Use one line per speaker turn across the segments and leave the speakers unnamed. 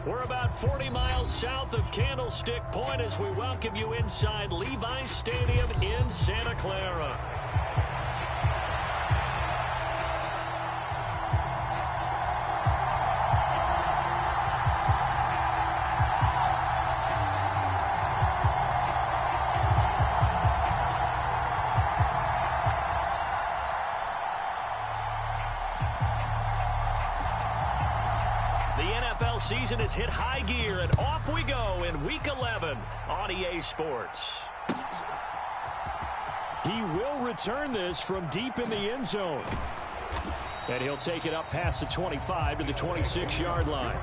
We're about 40 miles south of Candlestick Point as we welcome you inside Levi's Stadium in Santa Clara. NFL season has hit high gear, and off we go in Week 11 on EA Sports. He will return this from deep in the end zone. And he'll take it up past the 25 to the 26-yard line.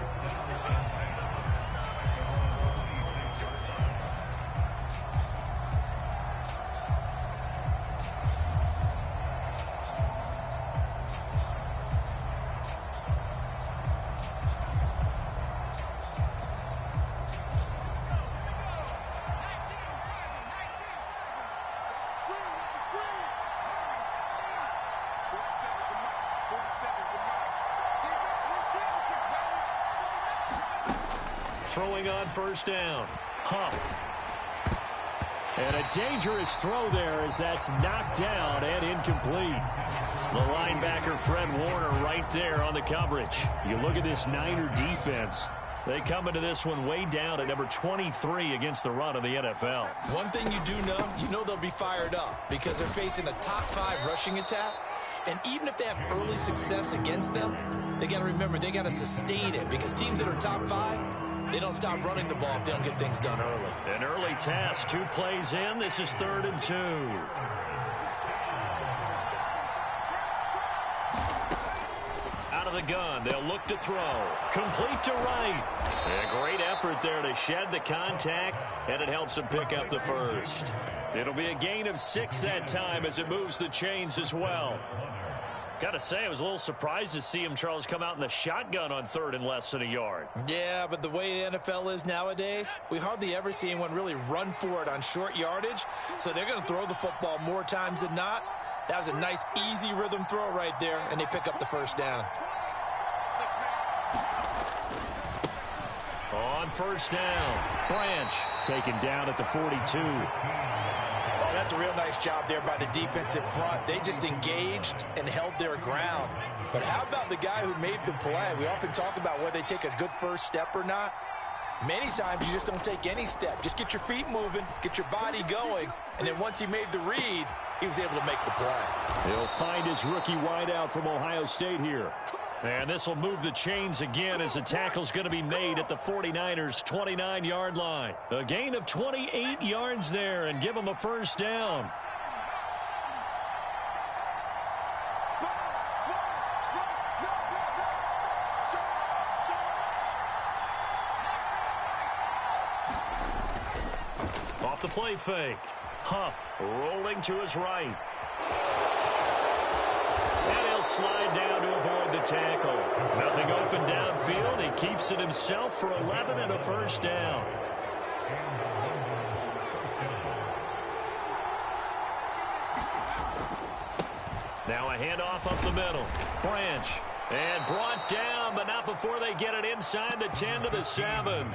Throwing on first down. Huff. And a dangerous throw there as that's knocked down and incomplete. The linebacker, Fred Warner, right there on the coverage. You look at this Niner defense. They come into this one way down at number 23 against the run of the NFL.
One thing you do know, they'll be fired up because they're facing a top 5 rushing attack. And even if they have early success against them, they got to remember they got to sustain it because teams that are top 5, they don't stop running the ball if they don't get things done early.
An early task, 2 plays in. This is 3rd and 2. Out of the gun, they'll look to throw. Complete to right. A great effort there to shed the contact, and it helps them pick up the first. It'll be a gain of 6 that time as it moves the chains as well. Got to say, I was a little surprised to see him, Charles, come out in the shotgun on 3rd and less than a yard.
Yeah, but the way the NFL is nowadays, we hardly ever see anyone really run for it on short yardage. So they're going to throw the football more times than not. That was a nice, easy rhythm throw right there, and they pick up the first down.
On first down, Branch taken down at the 42.
That's a real nice job there by the defensive front. They just engaged and held their ground. But how about the guy who made the play? We often talk about whether they take a good first step or not. Many times you just don't take any step. Just get your feet moving, get your body going, and then once he made the read, he was able to make the play.
He'll find his rookie wideout from Ohio State here. And this will move the chains again as the tackle's going to be made at the 49ers' 29-yard line. A gain of 28 yards there and give them a first down. Off the play fake. Huff rolling to his right. And he'll slide down to avoid the tackle. Nothing open downfield. He keeps it himself for 11 and a first down. Now a handoff up the middle. Branch. And brought down, but not before they get it inside the 10 to the 7.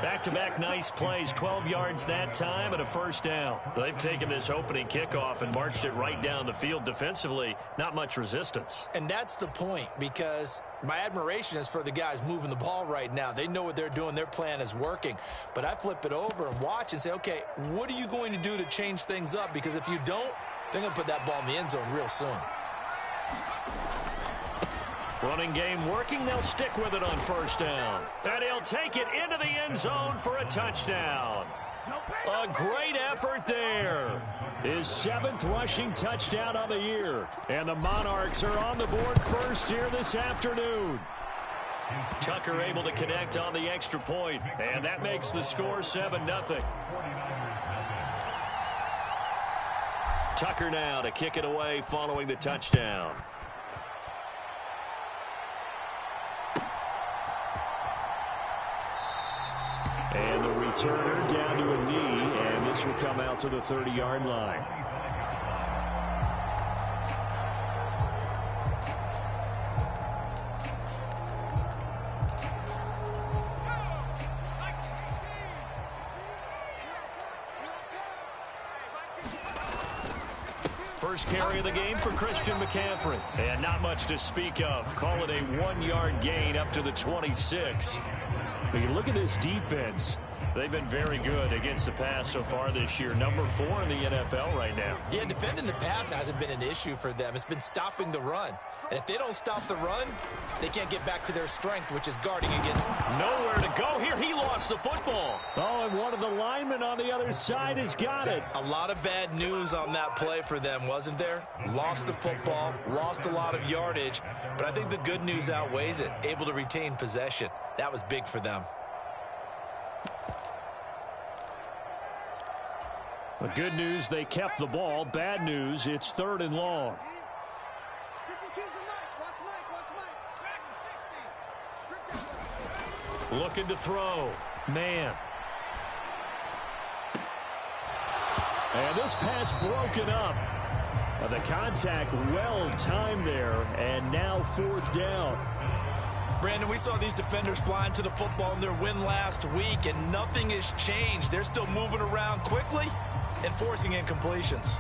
Back-to-back nice plays, 12 yards that time and a first down. They've taken this opening kickoff and marched it right down the field defensively. Not much resistance.
And that's the point, because my admiration is for the guys moving the ball right now. They know what they're doing. Their plan is working. But I flip it over and watch and say, okay, what are you going to do to change things up? Because if you don't, they're going to put that ball in the end zone real soon.
Running game working. They'll stick with it on first down. And he'll take it into the end zone for a touchdown. A great effort there. His 7th rushing touchdown of the year. And the Monarchs are on the board first here this afternoon. Tucker able to connect on the extra point. And that makes the score 7-0. Tucker now to kick it away following the touchdown. And the returner down to a knee, and this will come out to the 30-yard line. First carry of the game for Christian McCaffrey. And not much to speak of. Call it a 1-yard gain up to the 26. When you look at this defense, they've been very good against the pass so far this year. Number 4 in the NFL right now.
Yeah, defending the pass hasn't been an issue for them. It's been stopping the run. And if they don't stop the run, they can't get back to their strength, which is guarding against.
Nowhere to go here. He lost the football. Oh, and one of the linemen on the other side has got it.
A lot of bad news on that play for them, wasn't there? Lost the football, lost a lot of yardage. But I think the good news outweighs it. Able to retain possession. That was big for them.
The good news, they kept the ball. Bad news, it's 3rd and long. Looking to throw. Man. And this pass broken up. The contact well timed there, and now 4th down.
Brandon, we saw these defenders flying to the football in their win last week, and nothing has changed. They're still moving around quickly and forcing incompletions.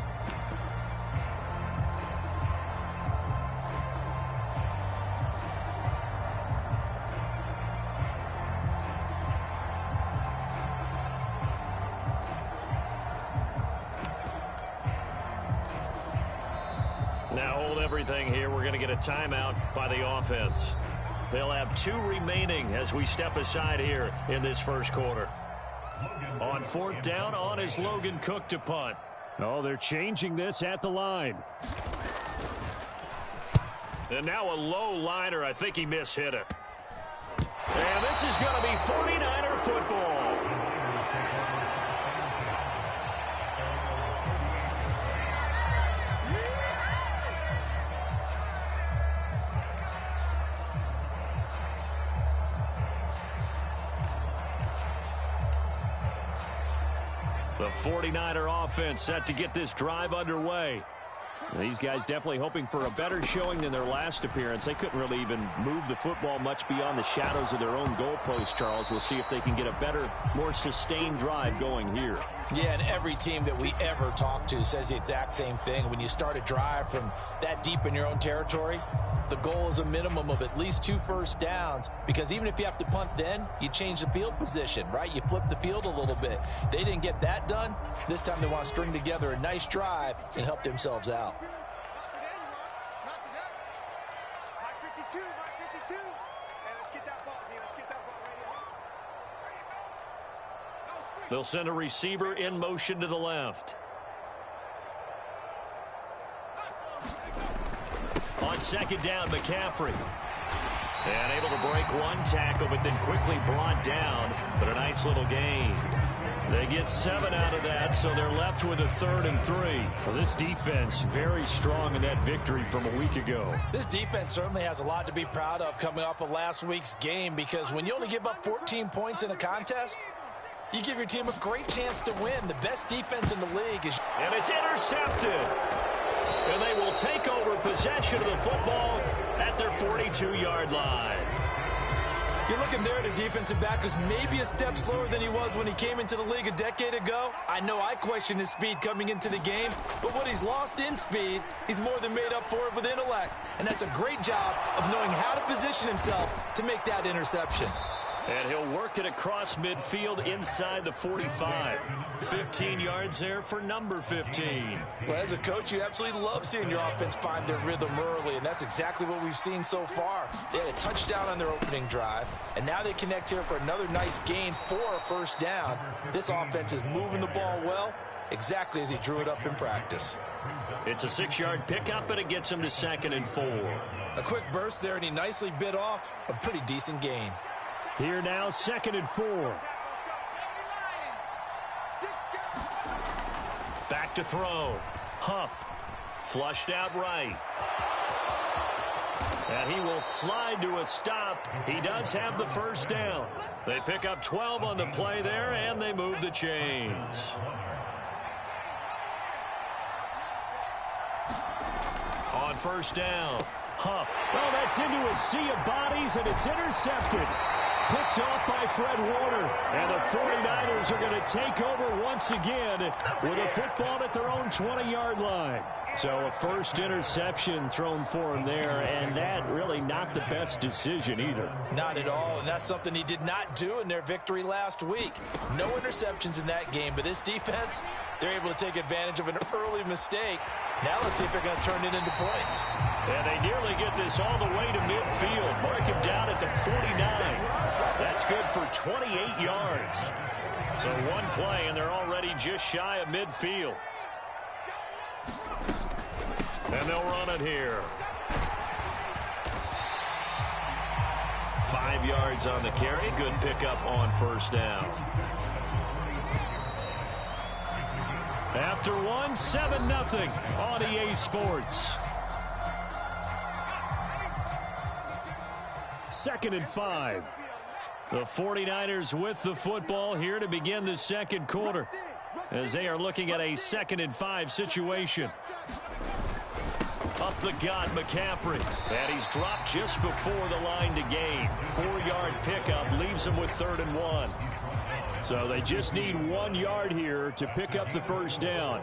Now hold everything here. We're going to get a timeout by the offense. They'll have 2 remaining as we step aside here in this first quarter. On 4th down, on is Logan Cook to punt. Oh, they're changing this at the line. And now a low liner. I think he mishit it. And this is going to be 49er football. The 49er offense set to get this drive underway. These guys definitely hoping for a better showing than their last appearance. They couldn't really even move the football much beyond the shadows of their own goalpost, Charles. We'll see if they can get a better, more sustained drive going here.
Yeah, and every team that we ever talk to says the exact same thing. When you start a drive from that deep in your own territory, the goal is a minimum of at least 2 first downs, because even if you have to punt then, you change the field position, right? You flip the field a little bit. They didn't get that done. This time they want to string together a nice drive and help themselves out.
They'll send a receiver in motion to the left. On 2nd down, McCaffrey. And able to break one tackle, but then quickly brought down. But a nice little gain. They get 7 out of that, so they're left with a 3rd and 3. Well, this defense very strong in that victory from a week ago.
This defense certainly has a lot to be proud of coming off of last week's game, because when you only give up 14 points in a contest, you give your team a great chance to win. The best defense in the league is...
And it's intercepted. And they will take over possession of the football at their 42-yard line.
You're looking there at a defensive back who's maybe a step slower than he was when he came into the league a decade ago. I know I questioned his speed coming into the game, but what he's lost in speed, he's more than made up for it with intellect. And that's a great job of knowing how to position himself to make that interception.
And he'll work it across midfield inside the 45. 15 yards there for number 15.
Well, as a coach, you absolutely love seeing your offense find their rhythm early, and that's exactly what we've seen so far. They had a touchdown on their opening drive, and now they connect here for another nice gain for a 1st down. This offense is moving the ball well, exactly as he drew it up in practice.
It's a 6-yard pickup, and it gets him to 2nd and 4.
A quick burst there, and he nicely bit off a pretty decent gain.
Here now, 2nd and 4. Back to throw. Huff. Flushed out right. And he will slide to a stop. He does have the 1st down. They pick up 12 on the play there, and they move the chains. On 1st down, Huff. Oh, that's into a sea of bodies, and it's intercepted. Picked off by Fred Warner. And the 49ers are going to take over once again with a football at their own 20-yard line. So a first interception thrown for him there, and that really not the best decision either.
Not at all, and that's something he did not do in their victory last week. No interceptions in that game, but this defense, they're able to take advantage of an early mistake. Now let's see if they're going to turn it into points.
And they nearly get this all the way to midfield. Mark him down at the 49. That's good for 28 yards. So one play, and they're already just shy of midfield. And they'll run it here. 5 yards on the carry. Good pickup on first down. After one, 7-0 on EA Sports. 2nd and 5. The 49ers with the football here to begin the second quarter, as they are looking at a 2nd and 5 situation. Up the gut, McCaffrey. And he's dropped just before the line to gain. 4-yard pickup leaves him with 3rd and 1. So they just need 1 yard here to pick up the first down.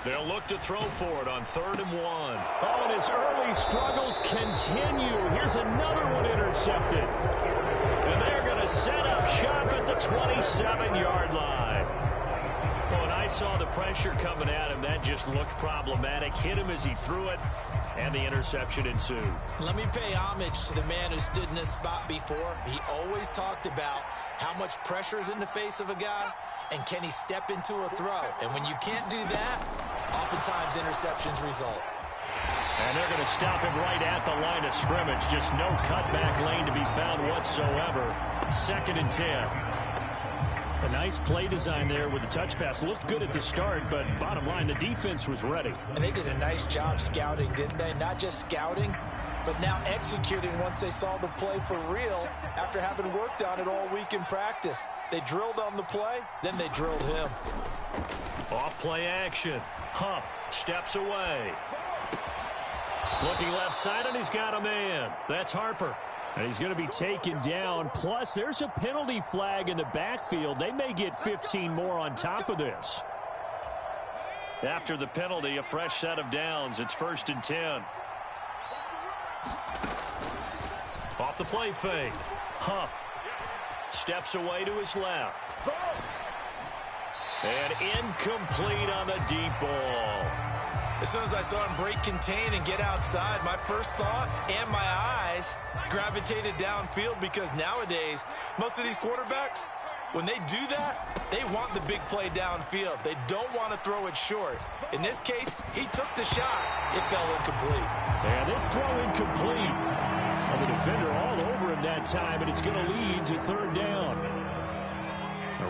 They'll look to throw for it on 3rd and 1. Oh, and his early struggles continue. Here's another one intercepted. And they're going to set up shop at the 27-yard line. Well, when I saw the pressure coming at him, that just looked problematic. Hit him as he threw it, and the interception ensued.
Let me pay homage to the man who stood in this spot before. He always talked about how much pressure is in the face of a guy, and can he step into a throw. And when you can't do that, oftentimes interceptions result.
And they're going to stop him right at the line of scrimmage. Just no cutback lane to be found whatsoever. 2nd and 10. A nice play design there with the touch pass. Looked good at the start, but bottom line, the defense was ready.
And they did a nice job scouting, didn't they? Not just scouting, but now executing once they saw the play for real after having worked on it all week in practice. They drilled on the play, then they drilled him.
Off play action. Huff steps away. Looking left side, and he's got a man. That's Harper. And he's going to be taken down. Plus, there's a penalty flag in the backfield. They may get 15 more on top of this. After the penalty, a fresh set of downs. It's 1st and 10. Off the play fake. Huff steps away to his left. And incomplete on the deep ball.
As soon as I saw him break contain and get outside, my first thought and my eyes gravitated downfield, because nowadays, most of these quarterbacks, when they do that, they want the big play downfield. They don't want to throw it short. In this case, he took the shot. It fell incomplete.
And this throw incomplete. And the defender all over him that time, and it's going to lead to 3rd down.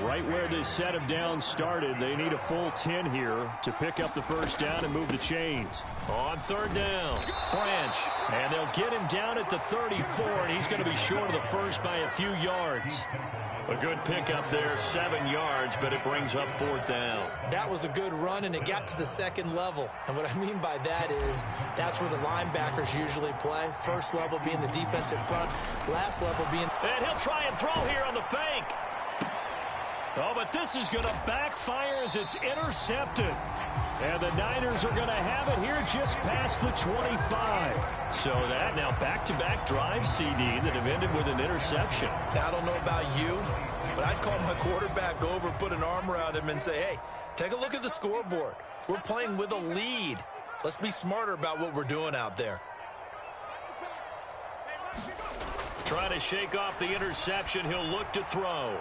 Right where this set of downs started, they need a full 10 here to pick up the first down and move the chains. On 3rd down, Branch. And they'll get him down at the 34, and he's going to be short of the first by a few yards. A good pickup there, 7 yards, but it brings up 4th down.
That was a good run, and it got to the 2nd level. And what I mean by that is that's where the linebackers usually play. First level being the defensive front, last level being...
And he'll try and throw here on the fake. Oh, but this is going to backfire as it's intercepted. And the Niners are going to have it here just past the 25. So that now back-to-back drive CD that have ended with an interception.
Now, I don't know about you, but I'd call my quarterback over, put an arm around him, and say, hey, take a look at the scoreboard. We're playing with a lead. Let's be smarter about what we're doing out there.
Trying to shake off the interception. He'll look to throw.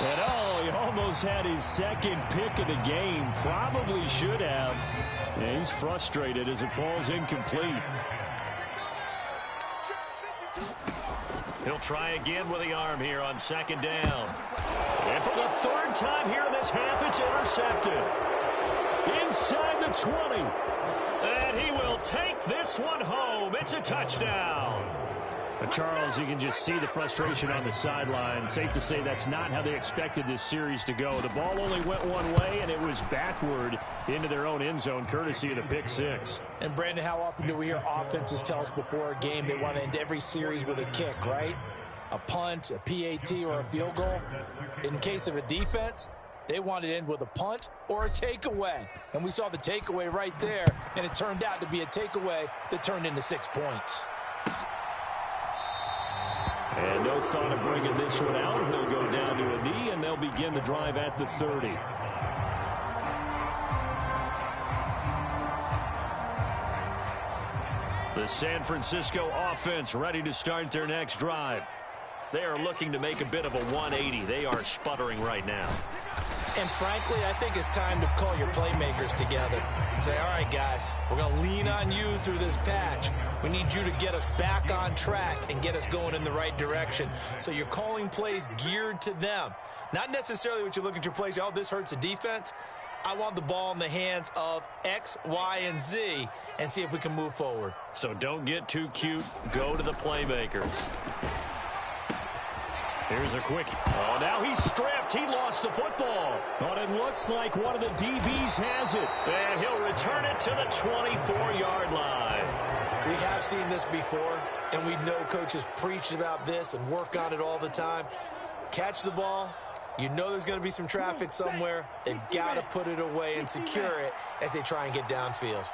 And oh, he almost had his 2nd pick of the game. Probably should have. And he's frustrated as it falls incomplete. He'll try again with the arm here on 2nd down. And for the 3rd time here in this half, it's intercepted. Inside the 20. And he will take this one home. It's a touchdown. Charles, you can just see the frustration on the sideline. Safe to say that's not how they expected this series to go. The ball only went one way, and it was backward into their own end zone, courtesy of the pick six.
And, Brandon, how often do we hear offenses tell us before a game they want to end every series with a kick, right? A punt, a PAT, or a field goal. In case of a defense, they want to end with a punt or a takeaway. And we saw the takeaway right there, and it turned out to be a takeaway that turned into 6 points.
And no thought of bringing this one out. He'll go down to a knee, and they'll begin the drive at the 30. The San Francisco offense ready to start their next drive. They are looking to make a bit of a 180. They are sputtering right now.
And frankly, I think it's time to call your playmakers together and say, all right, guys, we're going to lean on you through this patch. We need you to get us back on track and get us going in the right direction. So you're calling plays geared to them. Not necessarily what you look at your plays, oh, this hurts the defense. I want the ball in the hands of X, Y, and Z and see if we can move forward.
So don't get too cute. Go to the playmakers. Here's a quick. Oh, now he's stripped. He lost the football. But it looks like one of the DBs has it. And he'll return it to the 24-yard line.
We have seen this before, and we know coaches preach about this and work on it all the time. Catch the ball. You know there's going to be some traffic somewhere. They've got to put it away and secure it as they try and get downfield.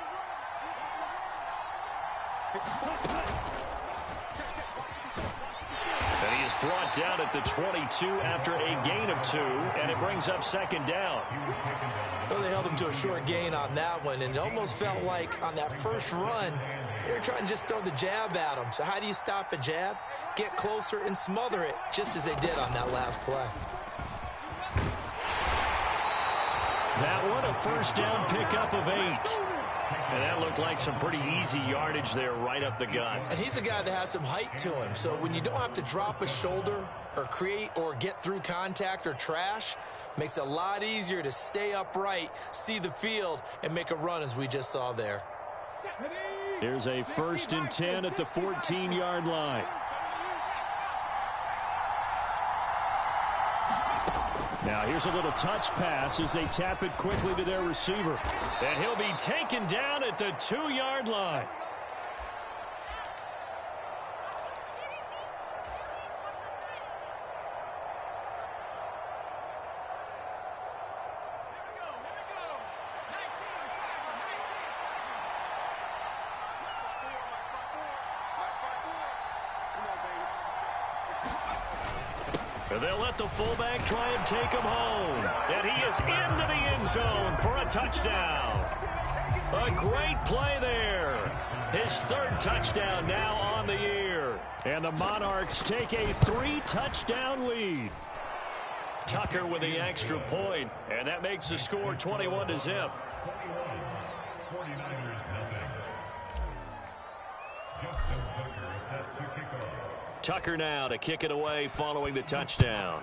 And he is brought down at the 22 after a gain of 2, and it brings up second down.
Well, they held him to a short gain on that one, and it almost felt like on that first run, they were trying to just throw the jab at him. So how do you stop a jab? Get closer and smother it, just as they did on that last play.
That one, a first down pickup of 8. And that looked like some pretty easy yardage there right up the gut.
And he's a guy that has some height to him. So when you don't have to drop a shoulder or create or get through contact or trash, makes it a lot easier to stay upright, see the field, and make a run as we just saw there.
Here's a 1st and 10 at the 14-yard line. Now here's a little touch pass as they tap it quickly to their receiver. And he'll be taken down at the 2-yard line. They'll let the fullback try and take him home. And he is into the end zone for a touchdown. A great play there. His 3rd touchdown now on the year. And the Monarchs take a 3-touchdown lead. Tucker with the extra point, and that makes the score 21-0. Tucker now to kick it away following the touchdown.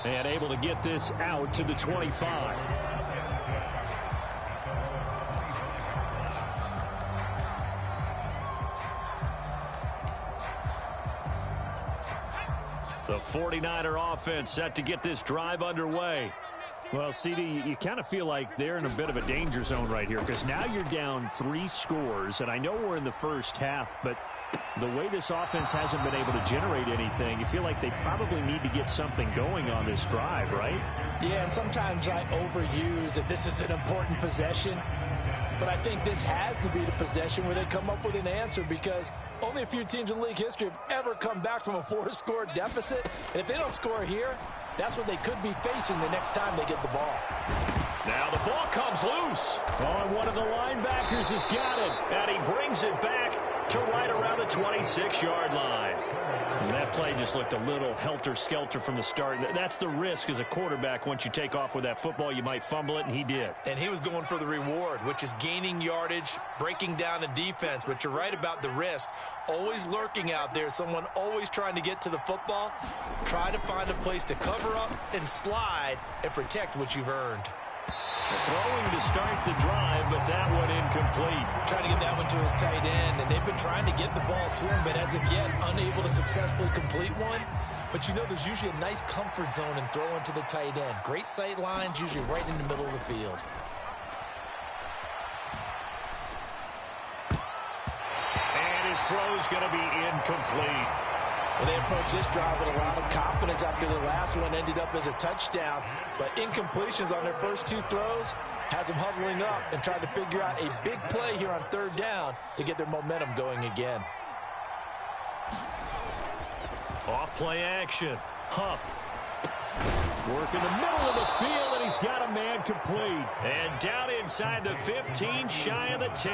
And able to get this out to the 25. The 49er offense set to get this drive underway. Well, CD, you kind of feel like they're in a bit of a danger zone right here because now you're down 3 scores, and I know we're in the first half, but the way this offense hasn't been able to generate anything, you feel like they probably need to get something going on this drive, right?
Yeah, and sometimes I overuse that this is an important possession, but I think this has to be the possession where they come up with an answer because only a few teams in league history have ever come back from a 4-score deficit, and if they don't score here, that's what they could be facing the next time they get the ball.
Now the ball comes loose. Oh, and one of the linebackers has got it. And he brings it back to right around the 26-yard line. And that play just looked a little helter-skelter from the start. That's the risk as a quarterback. Once you take off with that football, you might fumble it, and he did.
And he was going for the reward, which is gaining yardage, breaking down a defense. But you're right about the risk. Always lurking out there, someone always trying to get to the football. Try to find a place to cover up and slide and protect what you've earned.
Throwing to start the drive, but that one incomplete.
Trying to get that one to his tight end, and they've been trying to get the ball to him, but as of yet, unable to successfully complete one. But you know there's usually a nice comfort zone in throwing to the tight end. Great sight lines, usually right in the middle of the field.
And his throw's going to be incomplete.
Well, they approached this drive with a lot of confidence after the last one ended up as a touchdown. But incompletions on their first two throws has them huddling up and trying to figure out a big play here on third down to get their momentum going again.
Off play action. Huff. Work in the middle of the field, and he's got a man complete. And down inside the 15, shy of the 10.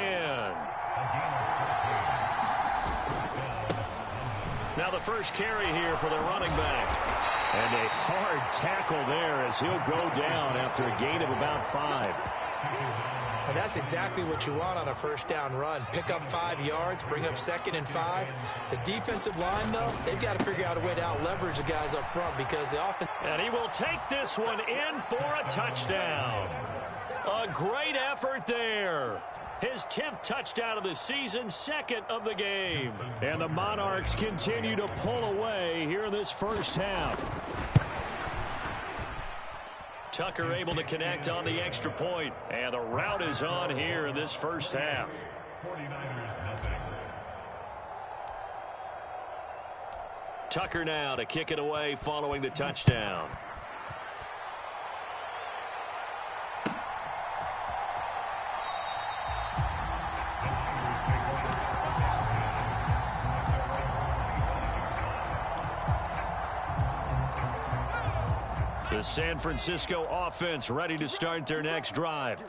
Now the first carry here for the running back. And a hard tackle there as he'll go down after a gain of about 5.
And that's exactly what you want on a first down run. Pick up 5 yards, bring up 2nd and 5. The defensive line, though, they've got to figure out a way to out-leverage the guys up front because the offense...
And he will take this one in for a touchdown. A great effort there. His 10th touchdown of the season, 2nd of the game. And the Monarchs continue to pull away here in this first half. Tucker able to connect on the extra point. And the route is on here in this first half. Tucker now to kick it away following the touchdown. The San Francisco offense ready to start their next drive.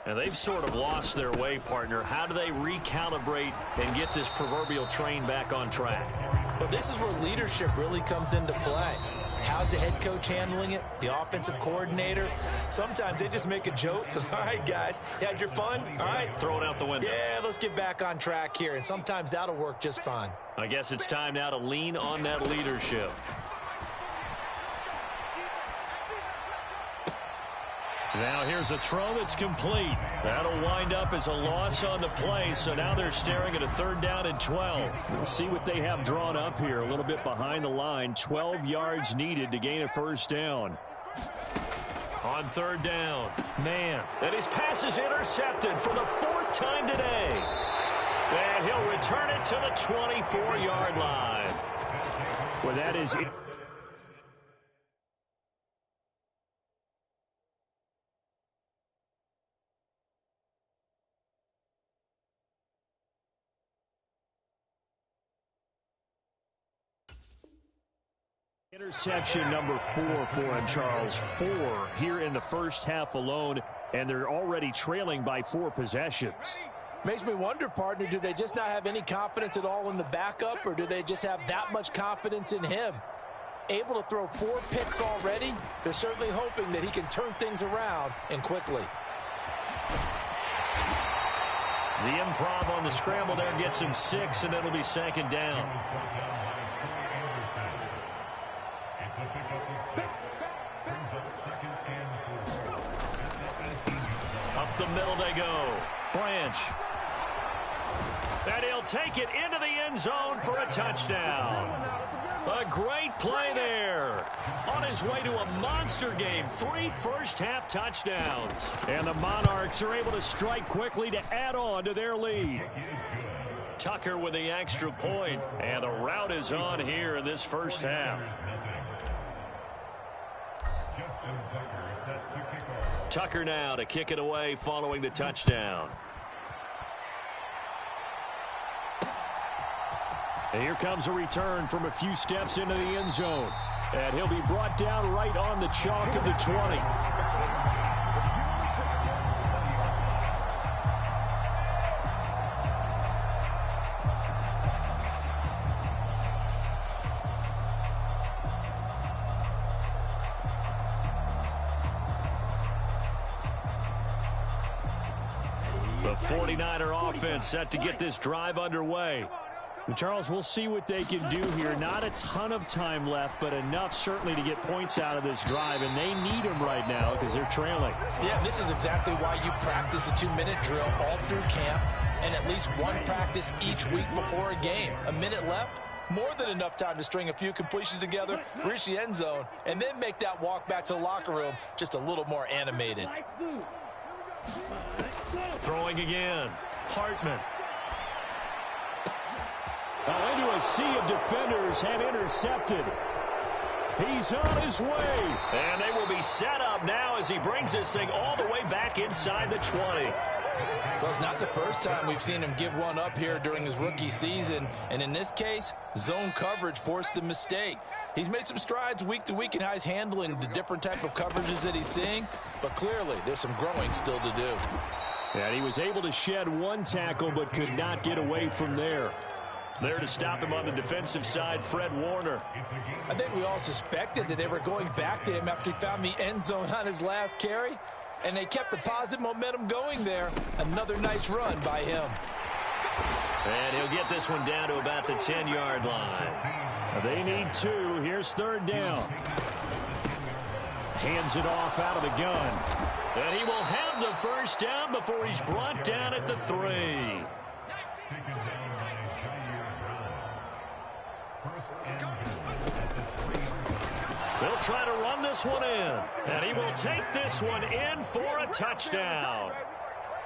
And they've sort of lost their way, partner. How do they recalibrate and get this proverbial train back on track?
Well, this is where leadership really comes into play. How's the head coach handling it? The offensive coordinator? Sometimes they just make a joke. All right, guys, you had your fun? All right.
Throw it out the window.
Yeah, let's get back on track here. And sometimes that'll work just fine.
I guess it's time now to lean on that leadership. Now here's a throw that's complete. That'll wind up as a loss on the play, so now they're staring at a 3rd down and 12. We'll see what they have drawn up here a little bit behind the line. 12 yards needed to gain a 1st down. On 3rd down, man. And his pass is intercepted for the 4th time today. And he'll return it to the 24-yard line. Well, that is it. Interception number 4 for him, Charles. 4 here in the first half alone, and they're already trailing by 4 possessions.
Makes me wonder, partner, do they just not have any confidence at all in the backup, or do they just have that much confidence in him? Able to throw 4 picks already, they're certainly hoping that he can turn things around and quickly.
The improv on the scramble there gets him 6, and it'll be 2nd down. Up the middle they go. Branch. And he'll take it into the end zone for a touchdown. A great play there. On his way to a monster game. 3 first-half touchdowns. And the Monarchs are able to strike quickly to add on to their lead. Tucker with the extra point. And the route is on here in this first half. Tucker now to kick it away following the touchdown. And here comes a return from a few steps into the end zone. And he'll be brought down right on the chalk of the 20. The 49er offense set to get this drive underway. Charles, we'll see what they can do here. Not a ton of time left, but enough certainly to get points out of this drive, and they need them right now because they're trailing.
Yeah, this is exactly why you practice a 2-minute drill all through camp and at least one practice each week before a game. A minute left, more than enough time to string a few completions together, reach the end zone, and then make that walk back to the locker room just a little more animated.
Throwing again. Hartman. Into a sea of defenders and intercepted. He's on his way. And they will be set up now as he brings this thing all the way back inside the 20.
Well, it's not the first time we've seen him give one up here during his rookie season. And in this case, zone coverage forced the mistake. He's made some strides week to week in how he's handling the different type of coverages that he's seeing. But clearly, there's some growing still to do.
And he was able to shed one tackle but could not get away from there. There to stop him on the defensive side, Fred Warner.
I think we all suspected that they were going back to him after he found the end zone on his last carry. And they kept the positive momentum going there. Another nice run by him.
And he'll get this one down to about the 10-yard line. They need 2. Here's 3rd down. Hands it off out of the gun. And he will have the 1st down before he's brought down at the 3. They'll try to run this one in. And he will take this one in for a touchdown.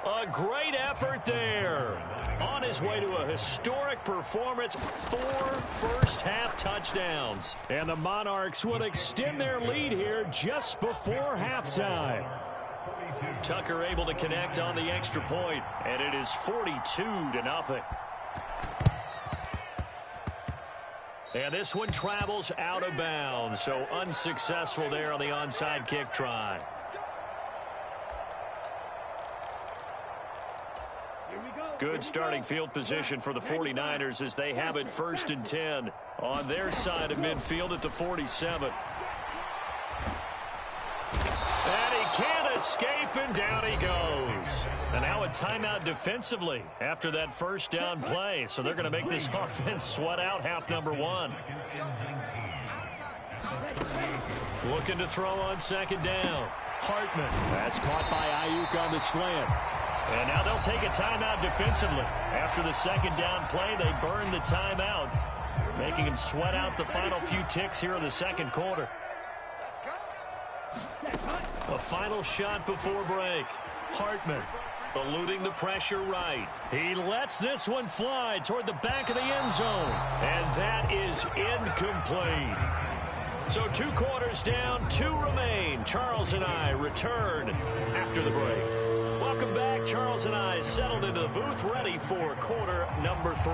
A great effort there. On his way to a historic performance, 4 first-half touchdowns. And the Monarchs will extend their lead here just before halftime. Tucker able to connect on the extra point, and it is 42-0. And this one travels out of bounds, so unsuccessful there on the onside kick try. Good starting field position for the 49ers as they have it 1st and 10 on their side of midfield at the 47. And he can't escape, and down he goes. And now a timeout defensively after that 1st down play. So they're going to make this offense sweat out half number 1. Looking to throw on 2nd down. Hartman. That's caught by Ayuk on the slant. And now they'll take a timeout defensively. After the 2nd down play, they burn the timeout, making him sweat out the final few ticks here in the 2nd quarter. A final shot before break. Hartman eluding the pressure right. He lets this one fly toward the back of the end zone. And that is incomplete. So 2 quarters down, 2 remain. Charles and I return after the break. Welcome back. Charles and I settled into the booth ready for quarter number 3.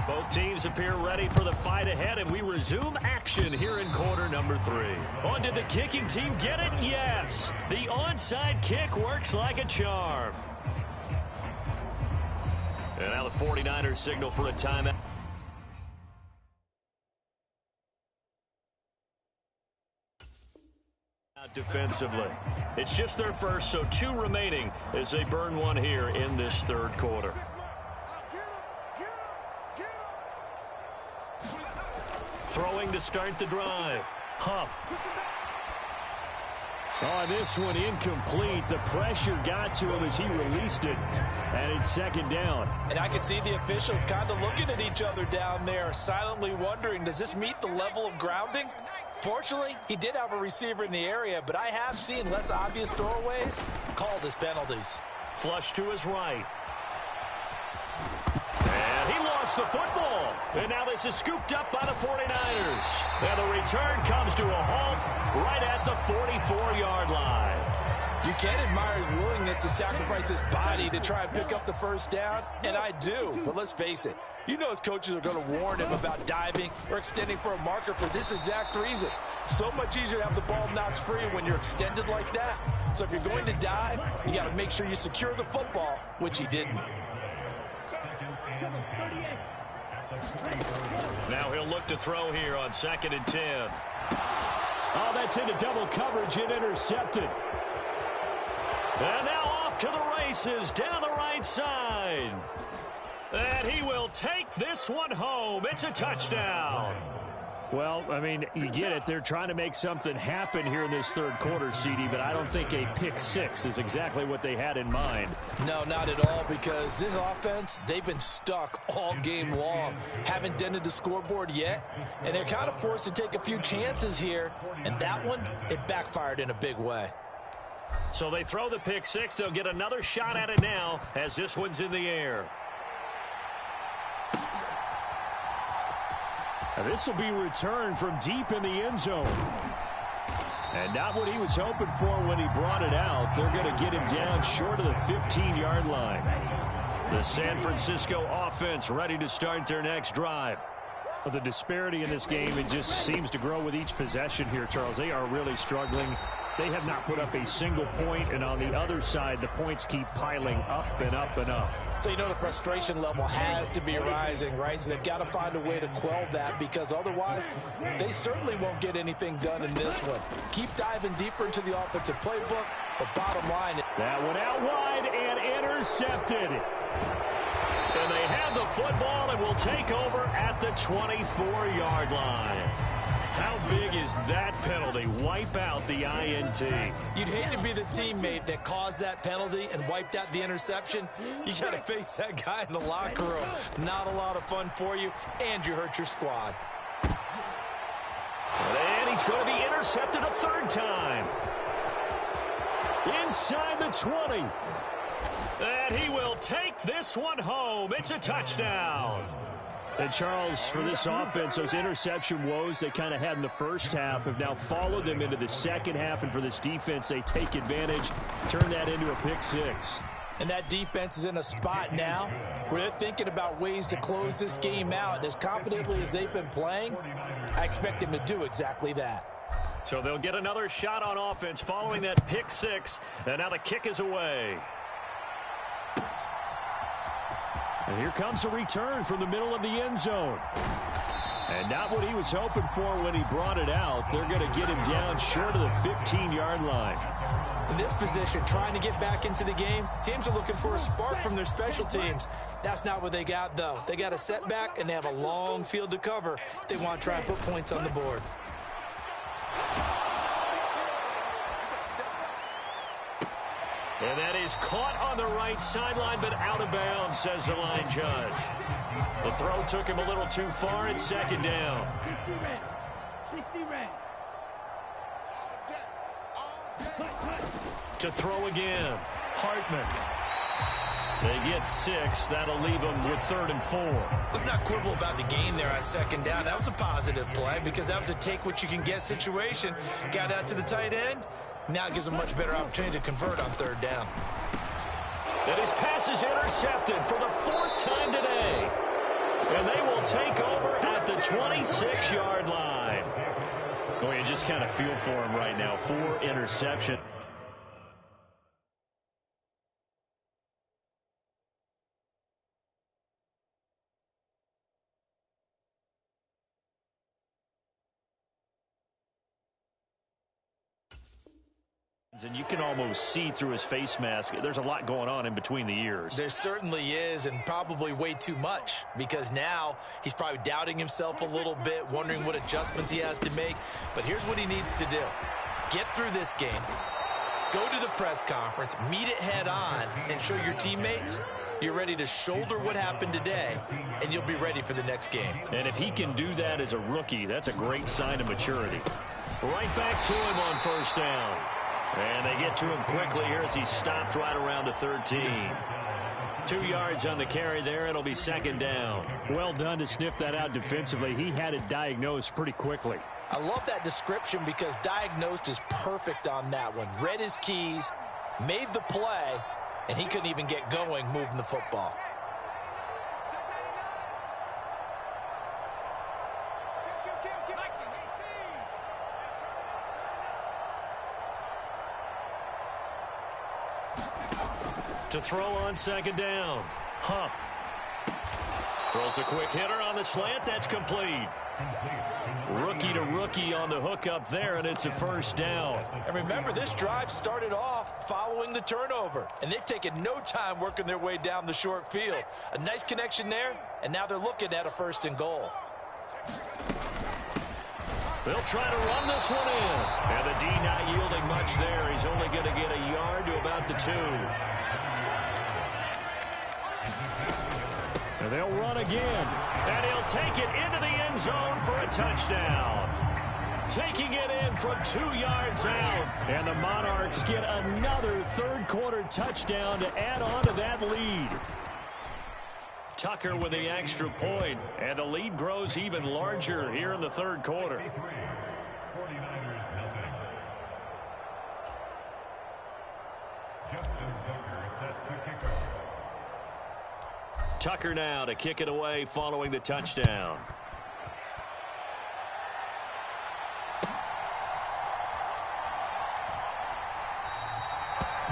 Both teams appear ready for the fight ahead, and we resume action here in quarter number 3. On, did the kicking team get it? Yes. The onside kick works like a charm. And now the 49ers signal for a timeout. Defensively. It's just their first, so 2 remaining as they burn one here in this 3rd quarter. Throwing to start the drive. Huff. Oh, this one incomplete. The pressure got to him as he released it. And it's 2nd down.
And I can see the officials kind of looking at each other down there, silently wondering, does this meet the level of grounding? Fortunately, he did have a receiver in the area, but I have seen less obvious throwaways called as penalties.
Flush to his right. And he lost the football. And now this is scooped up by the 49ers. And the return comes to a halt right at the 44-yard line.
You can admire his willingness to sacrifice his body to try and pick up the 1st down, and I do. But let's face it, you know his coaches are going to warn him about diving or extending for a marker for this exact reason. So much easier to have the ball knocked free when you're extended like that. So if you're going to dive, you got to make sure you secure the football, which he didn't.
Now he'll look to throw here on 2nd and 10. Oh, that's into double coverage and intercepted. And now off to the races down the right side. And he will take this one home. It's a touchdown. Well, I mean, you get it. They're trying to make something happen here in this third quarter, CD, but I don't think a pick six is exactly what they had in mind.
No, not at all, because this offense, they've been stuck all game long. Haven't dented the scoreboard yet, and they're kind of forced to take a few chances here, and that one, it backfired in a big way.
So they throw the pick six. They'll get another shot at it now as this one's in the air. This will be returned from deep in the end zone. And not what he was hoping for when he brought it out. They're going to get him down short of the 15-yard line. The San Francisco offense ready to start their next drive. Well, the disparity in this game, it just seems to grow with each possession here, Charles. They are really struggling. They have not put up a single point, and on the other side, the points keep piling up and up and up.
So you know the frustration level has to be rising, right? So they've got to find a way to quell that, because otherwise they certainly won't get anything done in this one. Keep diving deeper into the offensive playbook, but bottom line.
That one out wide and intercepted. And they have the football and will take over at the 24-yard line. How big is that penalty? Wipe out the INT.
You'd hate to be the teammate that caused that penalty and wiped out the interception. You got to face that guy in the locker room. Not a lot of fun for you, and you hurt your squad.
And he's going to be intercepted a third time. Inside the 20. And he will take this one home. It's a touchdown. And, Charles, for this offense, those interception woes they kind of had in the first half have now followed them into the second half. And for this defense, they take advantage, turn that into a pick six.
And that defense is in a spot now where they're thinking about ways to close this game out. And as confidently as they've been playing, I expect them to do exactly that.
So they'll get another shot on offense following that pick six. And now the kick is away. And here comes a return from the middle of the end zone. And not what he was hoping for when he brought it out. They're going to get him down short of the 15-yard line.
In this position, trying to get back into the game, teams are looking for a spark from their special teams. That's not what they got, though. They got a setback, and they have a long field to cover if they want to try and put points on the board.
And that is caught on the right sideline, but out of bounds, says the line judge. The throw took him a little too far. It's second down. To throw again, Hartman. They get 6. That'll leave them with 3rd and 4.
Let's not quibble about the gain there on second down. That was a positive play because that was a take-what-you-can-get situation. Got out to the tight end. Now it gives them a much better opportunity to convert on 3rd down.
And his pass is intercepted for the 4th time today. And they will take over at the 26-yard line. Oh, you just kind of feel for him right now. 4 interceptions. And you can almost see through his face mask. There's a lot going on in between the ears.
There certainly is, and probably way too much, because now he's probably doubting himself a little bit, wondering what adjustments he has to make. But here's what he needs to do. Get through this game, go to the press conference, meet it head on, and show your teammates you're ready to shoulder what happened today, and you'll be ready for the next game.
And if he can do that as a rookie, that's a great sign of maturity. Right back to him on 1st down. And they get to him quickly here as he stopped right around the 13. 2 yards on the carry there. It'll be 2nd down. Well done to sniff that out defensively. He had it diagnosed pretty quickly.
I love that description because diagnosed is perfect on that one. Read his keys, made the play, and he couldn't even get going moving the football.
To throw on 2nd down. Huff. Throws a quick hitter on the slant. That's complete. Rookie to rookie on the hook up there, and it's a first down.
And remember, this drive started off following the turnover, and they've taken no time working their way down the short field. A nice connection there, and now they're looking at a 1st and goal.
They'll try to run this one in. And the D not yielding much there. He's only going to get a yard to about the 2. And they'll run again. And he'll take it into the end zone for a touchdown. Taking it in from 2 yards out. And the Monarchs get another third-quarter touchdown to add on to that lead. Tucker with the extra point, and the lead grows even larger here in the third quarter. Tucker now to kick it away following the touchdown.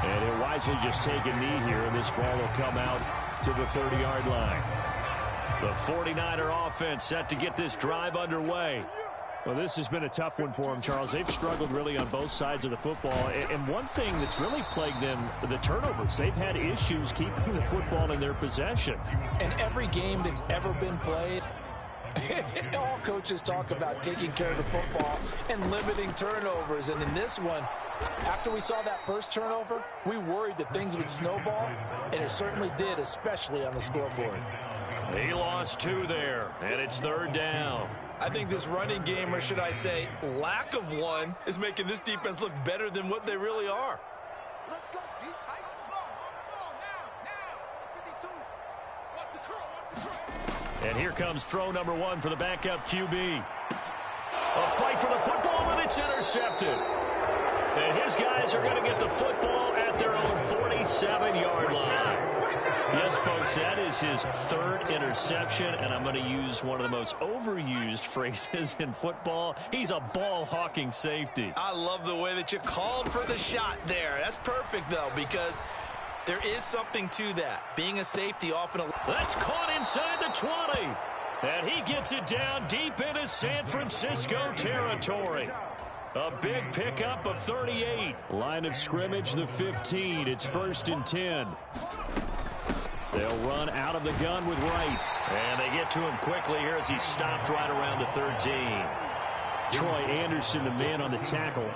And he'll wisely just take a knee here, and this ball will come out to the 30-yard line. The 49er offense set to get this drive underway.
Well, this has been a tough one for them, Charles. They've struggled really on both sides of the football. And one thing that's really plagued them, the turnovers. They've had issues keeping the football in their possession.
In every game that's ever been played, all coaches talk about taking care of the football and limiting turnovers. And in this one, after we saw that first turnover, we worried that things would snowball, and it certainly did, especially on the scoreboard.
He lost 2 there, and it's 3rd down.
I think this running game, or should I say lack of one, is making this defense look better than what they really are.
Let's go, D tight. Now. 52. What's the curl?
And here comes throw number 1 for the backup QB. A fight for the football, and it's intercepted. And his guys are going to get the football at their own 47-yard line. Yes, folks, that is his 3rd interception, and I'm going to use one of the most overused phrases in football. He's a ball-hawking safety.
I love the way that you called for the shot there. That's perfect, though, because there is something to that. Being a safety often...
That's caught inside the 20. And he gets it down deep into San Francisco territory. A big pickup of 38.
Line of scrimmage, the 15. It's 1st and 10. They'll run out of the gun with Wright.
And they get to him quickly here as he stopped right around the 13.
Troy Anderson, the man on the tackle.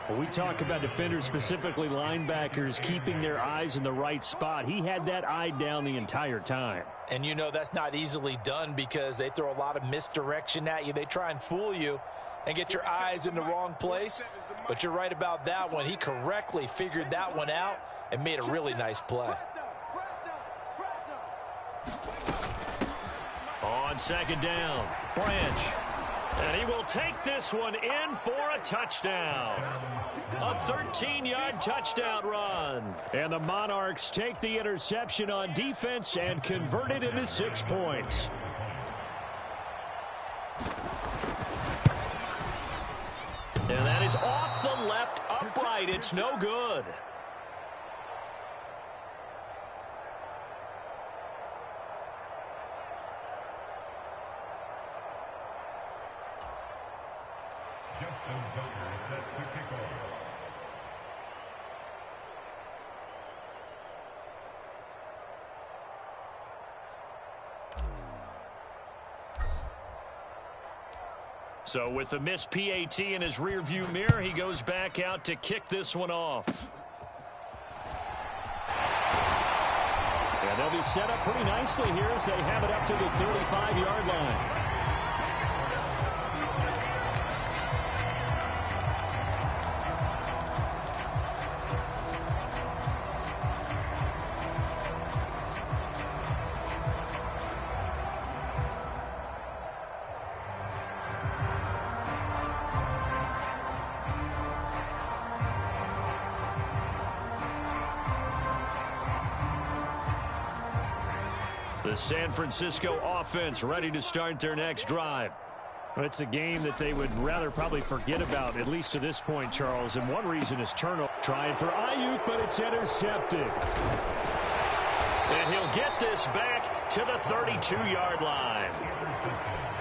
When we talk about defenders, specifically linebackers, keeping their eyes in the right spot, he had that eye down the entire time.
And you know that's not easily done because they throw a lot of misdirection at you. They try and fool you and get your eyes in the wrong place. But you're right about that one. He correctly figured that one out and made a really nice play.
On 2nd down, Branch. And he will take this one in for a touchdown. A 13-yard touchdown run.
And the Monarchs take the interception on defense and convert it into 6 points.
And that is off the left upright. It's no good. So with the missed PAT in his rearview mirror, he goes back out to kick this one off.
And they'll be set up pretty nicely here as they have it up to the 35-yard line.
The San Francisco offense ready to start their next drive.
Well, it's a game that they would rather probably forget about, at least to this point, Charles. And one reason is turnover. Trying for Ayuk, but it's intercepted.
And he'll get this back to the 32-yard line.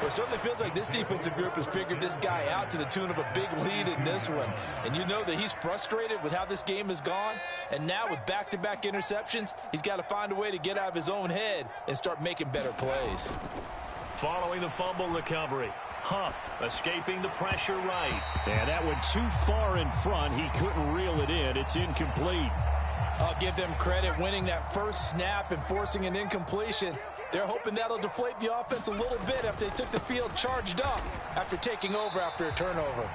Well, it certainly feels like this defensive group has figured this guy out to the tune of a big lead in this one. And you know that he's frustrated with how this game has gone. And now with back-to-back interceptions, he's got to find a way to get out of his own head and start making better plays.
Following the fumble recovery, Huff escaping the pressure right.
And that went too far in front. He couldn't reel it in. It's incomplete.
I'll give them credit winning that first snap and forcing an incompletion. They're hoping that'll deflate the offense a little bit after they took the field charged up after taking over after a turnover.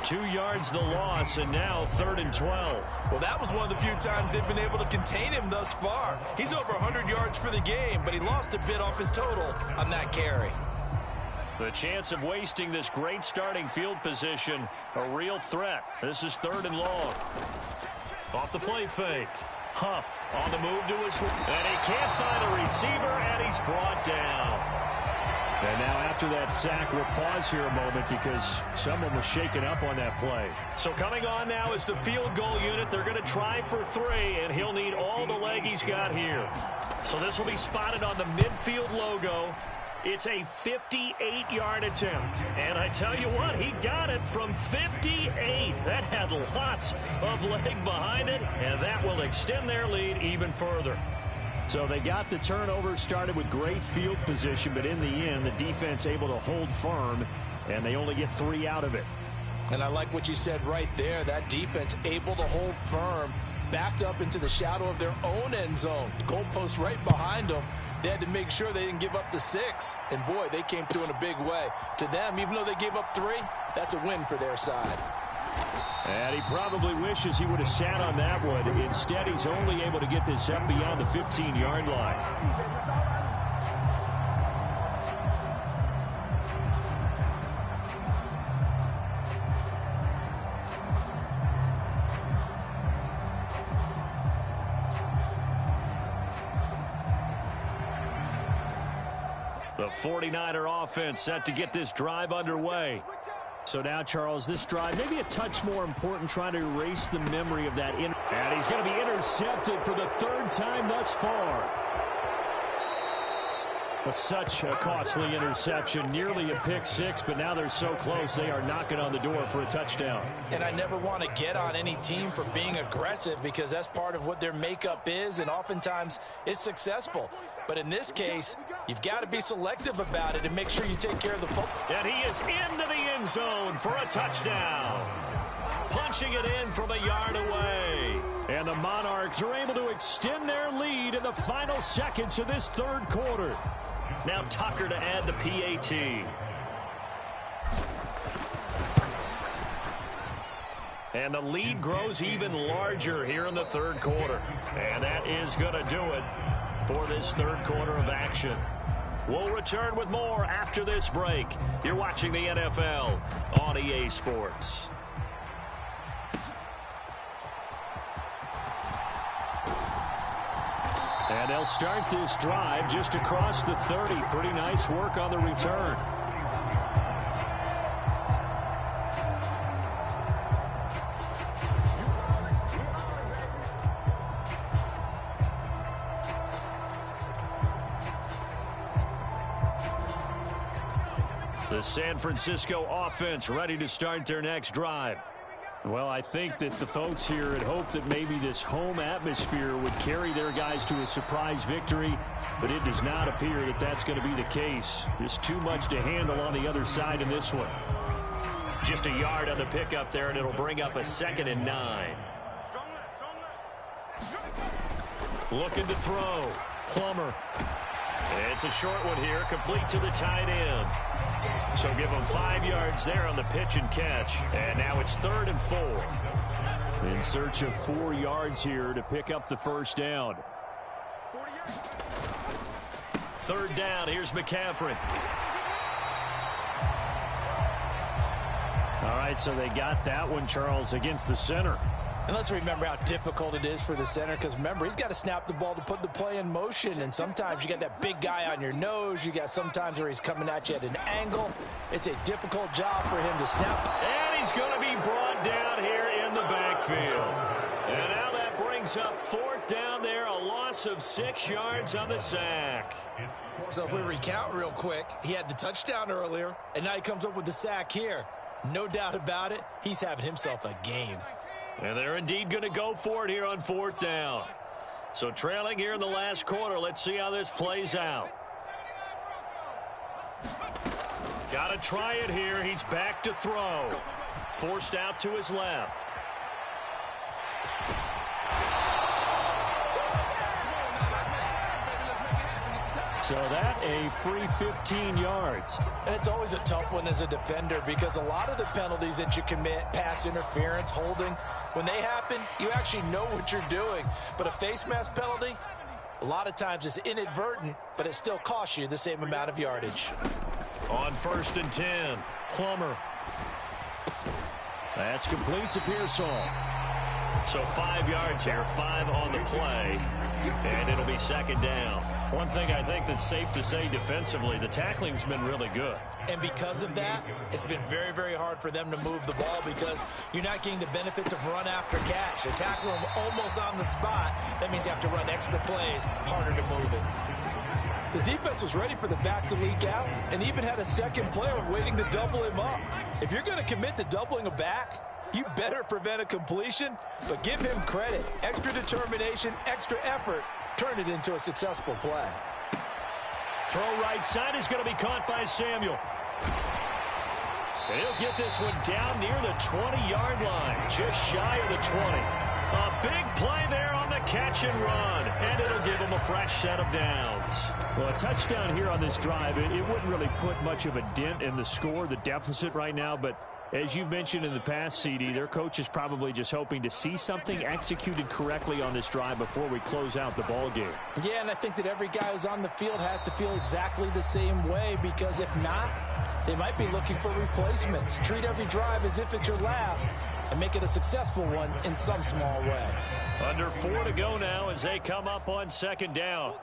2 yards the loss, and now 3rd and 12.
Well, that was one of the few times they've been able to contain him thus far. He's over 100 yards for the game, but he lost a bit off his total on that carry.
The chance of wasting this great starting field position, a real threat. This is 3rd and long. Off the play fake. Huff on the move to his right. And he can't find a receiver, and he's brought down.
And now after that sack, we'll pause here a moment because someone was shaken up on that play.
So coming on now is the field goal unit. They're going to try for 3, and he'll need all the leg he's got here. So this will be spotted on the midfield logo. It's a 58-yard attempt. And I tell you what, he got it from 58. That had lots of leg behind it, and that will extend their lead even further.
So they got the turnover, started with great field position, but in the end, the defense able to hold firm, and they only get 3 out of it.
And I like what you said right there. That defense able to hold firm, backed up into the shadow of their own end zone. The goalpost right behind them. They had to make sure they didn't give up the 6. And, boy, they came through in a big way. To them, even though they gave up 3, that's a win for their side.
And he probably wishes he would have sat on that one. Instead, he's only able to get this up beyond the 15-yard line.
The 49er offense set to get this drive underway.
So now, Charles, this drive maybe a touch more important, trying to erase the memory of that. And he's going to be intercepted for the 3rd time thus far. But such a costly interception, nearly a pick 6, but now they're so close they are knocking on the door for a touchdown.
And I never want to get on any team for being aggressive because that's part of what their makeup is, and oftentimes it's successful. But in this case, you've got to be selective about it and make sure you take care of the football.
And he is into the end zone for a touchdown. Punching it in from a yard away.
And the Monarchs are able to extend their lead in the final seconds of this 3rd quarter.
Now Tucker to add the PAT. And the lead grows even larger here in the 3rd quarter. And that is going to do it for this 3rd quarter of action. We'll return with more after this break. You're watching the NFL on EA Sports.
And they'll start this drive just across the 30. Pretty nice work on the return.
The San Francisco offense ready to start their next drive.
Well, I think that the folks here had hoped that maybe this home atmosphere would carry their guys to a surprise victory, but it does not appear that that's going to be the case. Just too much to handle on the other side in this one.
Just a yard on the pickup there, and it'll bring up a 2nd and 9. Looking to throw. Plummer. It's a short one here, complete to the tight end. So give them 5 yards there on the pitch and catch. And now it's 3rd and 4.
In search of 4 yards here to pick up the 1st down.
3rd down, here's McCaffrey.
All right, so they got that one, Charles, against the center.
And let's remember how difficult it is for the center, because remember, he's got to snap the ball to put the play in motion, and sometimes you got that big guy on your nose. You got sometimes where he's coming at you at an angle. It's a difficult job for him to snap.
And he's going to be brought down here in the backfield. And now that brings up 4th down there, a loss loss of 6 yards on the sack.
So if we recount real quick, he had the touchdown earlier, and now he comes up with the sack here. No doubt about it, he's having himself a game.
And they're indeed going to go for it here on 4th down. So trailing here in the last quarter. Let's see how this plays out. Got to try it here. He's back to throw. Forced out to his left.
So that a free 15 yards.
And it's always a tough one as a defender because a lot of the penalties that you commit, pass interference, holding, when they happen, you actually know what you're doing. But a face mask penalty, a lot of times it's inadvertent, but it still costs you the same amount of yardage.
On 1st and 10, Plummer.
That's complete to Pearsall.
So 5 yards here, 5 on the play, and it'll be 2nd down. One thing I think that's safe to say defensively, the tackling's been really good.
And because of that, it's been very, very hard for them to move the ball because you're not getting the benefits of run after catch. They tackle them almost on the spot. That means you have to run extra plays, harder to move it.
The defense was ready for the back to leak out and even had a second player waiting to double him up. If you're going to commit to doubling a back, you better prevent a completion, but give him credit. Extra determination, extra effort, turn it into a successful play.
Throw right side is going to be caught by Samuel. And he'll get this one down near the 20-yard line, just shy of the 20. A big play there on the catch and run, and it'll give him a fresh set of downs.
Well, a touchdown here on this drive, it wouldn't really put much of a dent in the score, the deficit right now, but as you mentioned in the past, CD, their coach is probably just hoping to see something executed correctly on this drive before we close out the ball game.
Yeah, and I think that every guy who's on the field has to feel exactly the same way because if not, they might be looking for replacements. Treat every drive as if it's your last and make it a successful one in some small way.
Under 4 to go now as they come up on 2nd down.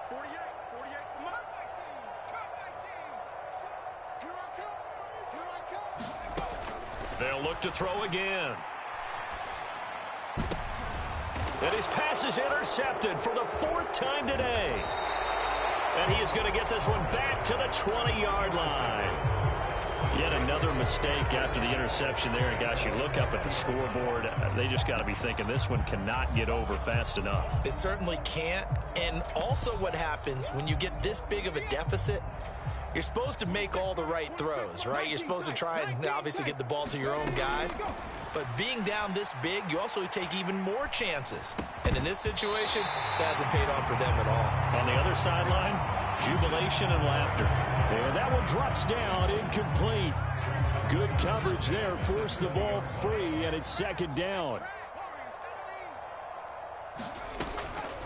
48 for Mark. 19. Here I come.
They'll look to throw again. And his pass is intercepted for the 4th time today. And he is going to get this one back to the 20-yard line. Yet another mistake after the interception there. And gosh, you look up at the scoreboard, they just got to be thinking this one cannot get over fast enough.
It certainly can't. And also what happens when you get this big of a deficit, you're supposed to make all the right throws, right? You're supposed to try and obviously get the ball to your own guys. But being down this big, you also take even more chances. And in this situation, that hasn't paid off for them at all.
On the other sideline, jubilation and laughter.
And that one drops down, incomplete. Good coverage there, forced the ball free, and it's 2nd down.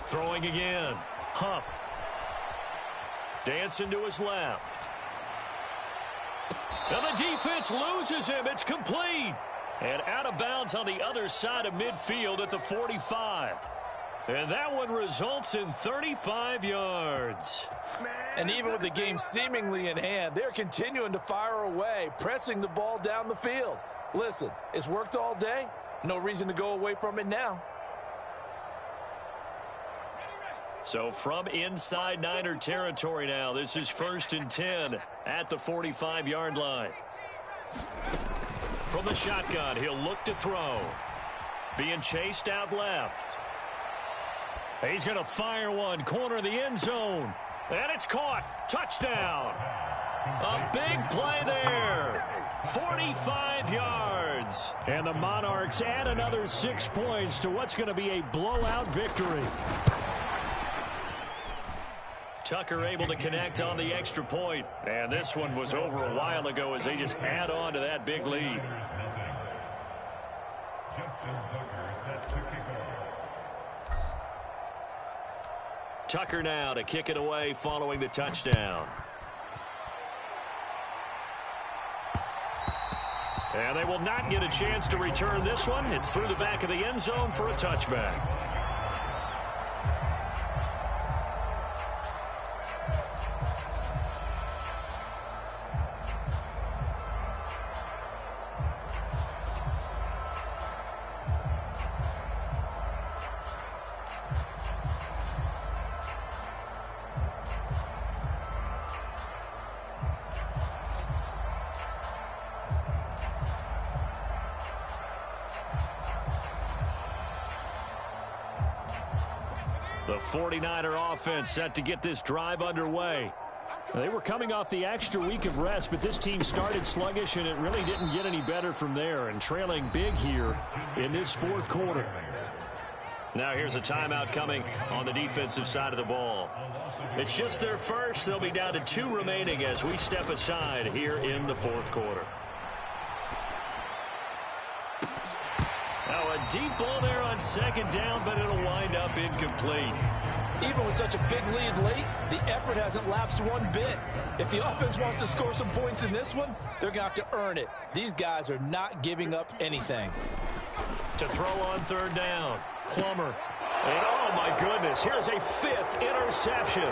Throwing again. Huff. Dancing to his left. And the defense loses him. It's complete. And out of bounds on the other side of midfield at the 45. And that one results in 35 yards.
And even with the game seemingly in hand, they're continuing to fire away, pressing the ball down the field. Listen, it's worked all day. No reason to go away from it now.
So from inside Niner territory now, this is 1st and 10 at the 45-yard line. From the shotgun, he'll look to throw. Being chased out left. He's going to fire one, corner of the end zone. And it's caught. Touchdown. A big play there. 45 yards.
And the Monarchs add another 6 points to what's going to be a blowout victory.
Tucker able to connect on the extra point. And this one was over a while ago as they just add on to that big lead. Tucker now to kick it away following the touchdown. And they will not get a chance to return this one. It's through the back of the end zone for a touchback. The 49er offense set to get this drive underway.
They were coming off the extra week of rest, but this team started sluggish, and it really didn't get any better from there, and trailing big here in this fourth quarter.
Now here's a timeout coming on the defensive side of the ball. It's just their first. They'll be down to 2 remaining as we step aside here in the fourth quarter. Now a deep ball there on second down, but it'll wind up incomplete.
Even with such a big lead late, the effort hasn't lapsed one bit. If the offense wants to score some points in this one, they're going to have to earn it. These guys are not giving up anything.
To throw on third down, Plummer. And oh my goodness, here's a 5th interception.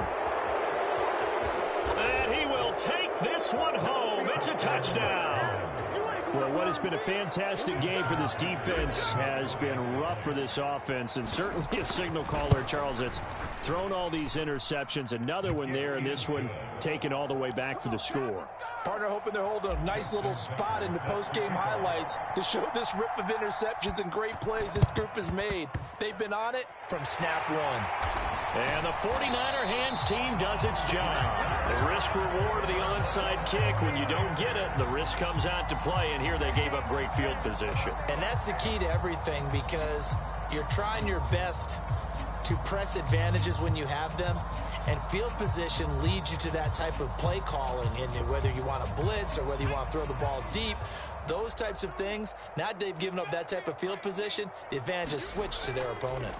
And he will take this one home. It's a touchdown.
Well, what has been a fantastic game for this defense has been rough for this offense, and certainly a signal caller, Charles, that's thrown all these interceptions. Another one there, and this one taken all the way back for the score.
Partner hoping they're holding a nice little spot in the post-game highlights to show this rip of interceptions and great plays this group has made. They've been on it from snap one.
And the 49er hands team does its job. The risk-reward of the onside kick. When you don't get it, the risk comes out to play, and here they gave up great field position.
And that's the key to everything, because you're trying your best to press advantages when you have them, and field position leads you to that type of play calling, and whether you want to blitz or whether you want to throw the ball deep, those types of things. Now they've given up that type of field position, the advantage is switched to their opponent.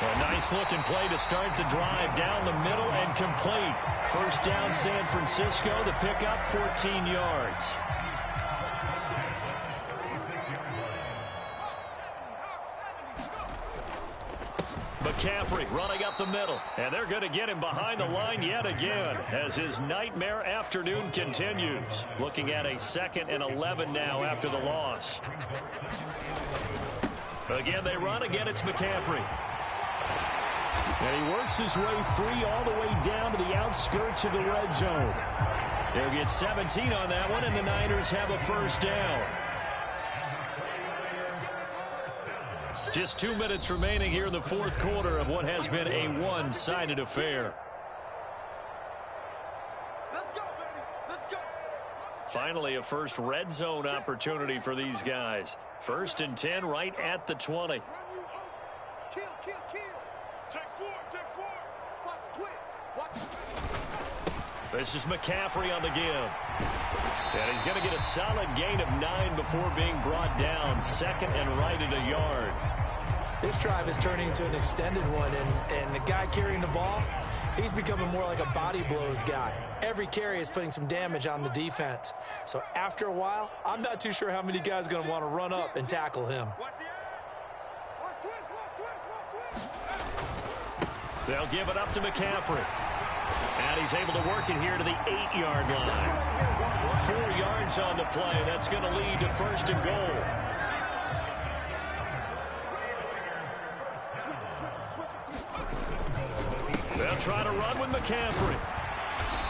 A nice-looking play to start the drive down the middle and complete. First down, San Francisco. The pickup, 14 yards. McCaffrey running up the middle, and they're going to get him behind the line yet again as his nightmare afternoon continues. Looking at a 2nd and 11 now after the loss. Again, they run. Again, it's McCaffrey.
And he works his way free all the way down to the outskirts of the red zone.
They'll get 17 on that one, and the Niners have a first down. Just 2 minutes remaining here in the fourth quarter of what has been a one-sided affair.
Let's go, baby. Let's go.
Finally, a first red zone opportunity for these guys. 1st and 10 right at the 20.
Kill, kill, kill. Take 4, take 4. Watch twist. Watch.
This is McCaffrey on the give. And he's going to get a solid gain of 9 before being brought down. 2nd and right at a yard.
This drive is turning into an extended one, and the guy carrying the ball, he's becoming more like a body blows guy. Every carry is putting some damage on the defense. So after a while, I'm not too sure how many guys are going to want to run up and tackle him.
Watch the eye. Watch twist, watch twist, watch twist.
They'll give it up to McCaffrey. And he's able to work it here to the 8-yard line. 4 yards on the play. That's going to lead to 1st and goal. They'll try to run with McCaffrey.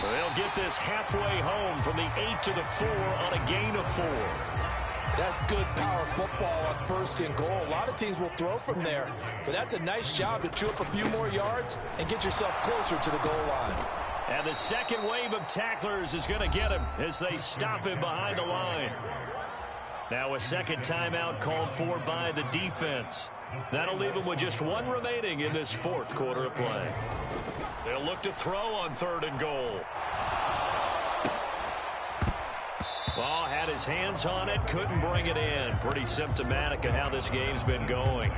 They'll get this halfway home from the 8 to the 4 on a gain of 4.
That's good power football on 1st and goal. A lot of teams will throw from there, but that's a nice job to chew up a few more yards and get yourself closer to the goal line.
And the second wave of tacklers is going to get him as they stop him behind the line. Now a second timeout called for by the defense. That'll leave him with just 1 remaining in this fourth quarter of play. They'll look to throw on 3rd and goal. Ball had his hands on it, couldn't bring it in. Pretty symptomatic of how this game's been going.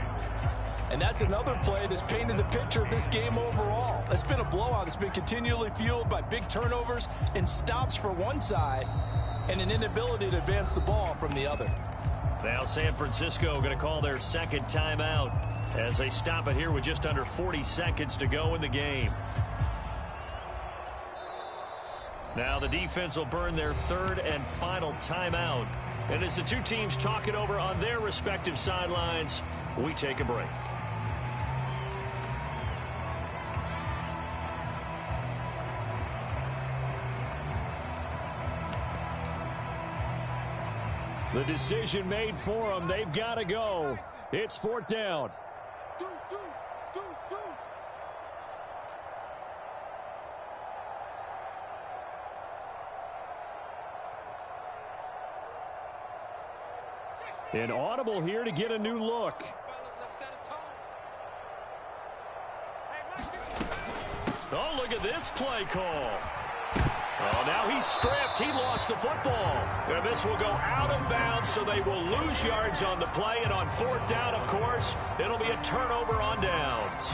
And that's another play that's painted the picture of this game overall. It's been a blowout. It's been continually fueled by big turnovers and stops for one side and an inability to advance the ball from the other.
Now San Francisco going to call their second timeout as they stop it here with just under 40 seconds to go in the game. Now the defense will burn their 3rd and final timeout. And as the two teams talk it over on their respective sidelines, we take a break.
The decision made for them. They've got to go. It's 4th down. An audible here to get a new look. Oh, look at this play call. Oh, now he's stripped. He lost the football. And this will go out of bounds, so they will lose yards on the play. And on fourth down, of course, it'll be a turnover on downs.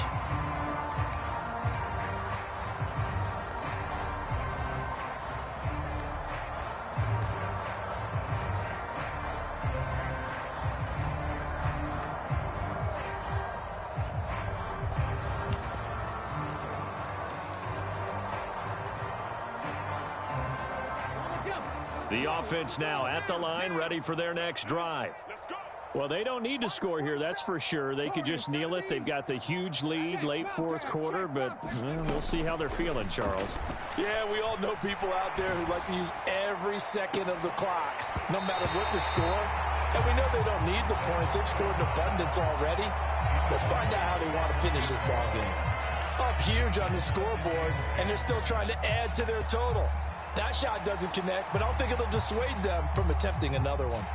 The offense now at the line, ready for their next drive. Well, they don't need to score here, that's for sure. They could just kneel it. They've got the huge lead late fourth quarter, but we'll see how they're feeling, Charles.
Yeah, we all know people out there who like to use every second of the clock, no matter what the score. And we know they don't need the points. They've scored in abundance already. Let's find out how they want to finish this ball game. Up huge on the scoreboard, and they're still trying to add to their total. That shot doesn't connect, but I don't think it'll dissuade them from attempting another one.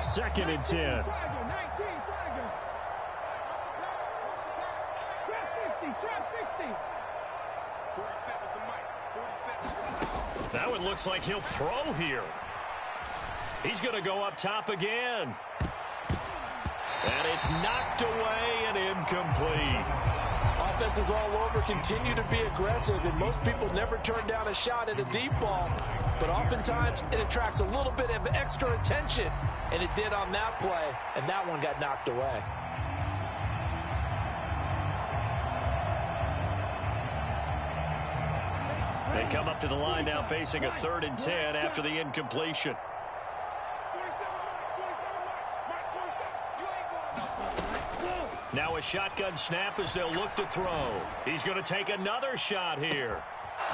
Second and 10. That one looks like he'll throw here. He's going to go up top again. And it's knocked away and incomplete.
Offenses all over continue to be aggressive, and most people never turn down a shot at a deep ball. But oftentimes it attracts a little bit of extra attention, and it did on that play, and that one got knocked away.
They come up to the line now facing a 3rd and 10 after the incompletion. Now a shotgun snap as they'll look to throw. He's going to take another shot here.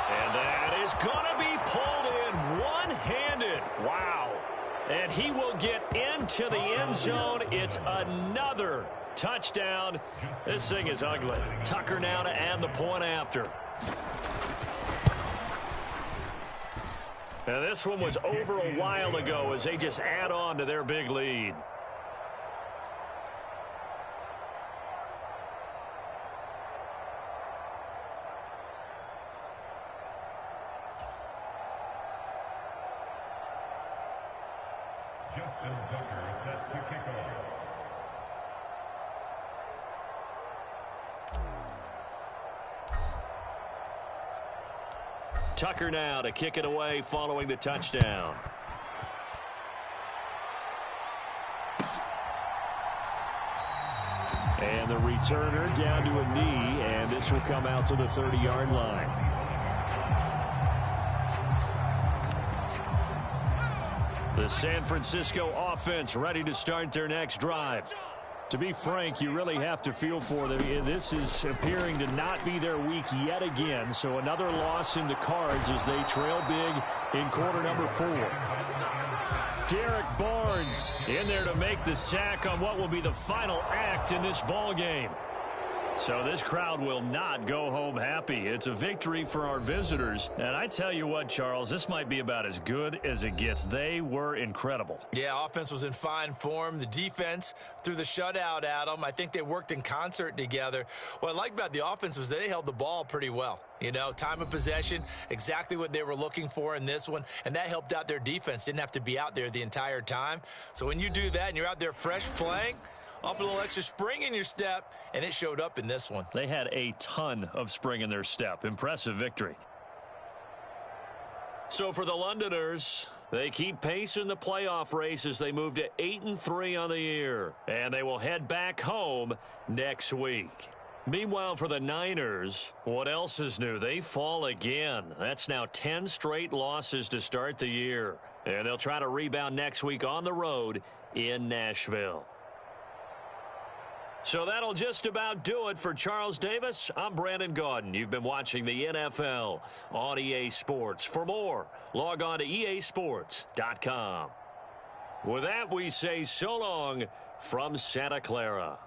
And that is going to be pulled in one-handed. Wow. And he will get into the end zone. It's another touchdown. This thing is ugly. Tucker now to add the point after. Now this one was over a while ago as they just add on to their big lead. Tucker now to kick it away following the touchdown. And the returner down to a knee, and this will come out to the 30-yard line. The San Francisco offense ready to start their next drive. To be frank, you really have to feel for them. This is appearing to not be their week yet again. So another loss in the cards as they trail big in quarter number 4. Derek Barnes in there to make the sack on what will be the final act in this ball game. So this crowd will not go home happy. It's a victory for our visitors. And I tell you what, Charles, this might be about as good as it gets. They were incredible.
Yeah, offense was in fine form. The defense threw the shutout at them. I think they worked in concert together. What I like about the offense was they held the ball pretty well. You know, time of possession, exactly what they were looking for in this one. And that helped out their defense. Didn't have to be out there the entire time. So when you do that and you're out there fresh playing, up a little extra spring in your step, and it showed up in this one.
They had a ton of spring in their step. Impressive victory. So for the Londoners, they keep pace in the playoff race as they move to 8-3 on the year. And they will head back home next week. Meanwhile, for the Niners, what else is new? They fall again. That's now 10 straight losses to start the year. And they'll try to rebound next week on the road in Nashville. So that'll just about do it for Charles Davis. I'm Brandon Gaudin. You've been watching the NFL on EA Sports. For more, log on to easports.com. With that, we say so long
from Santa Clara.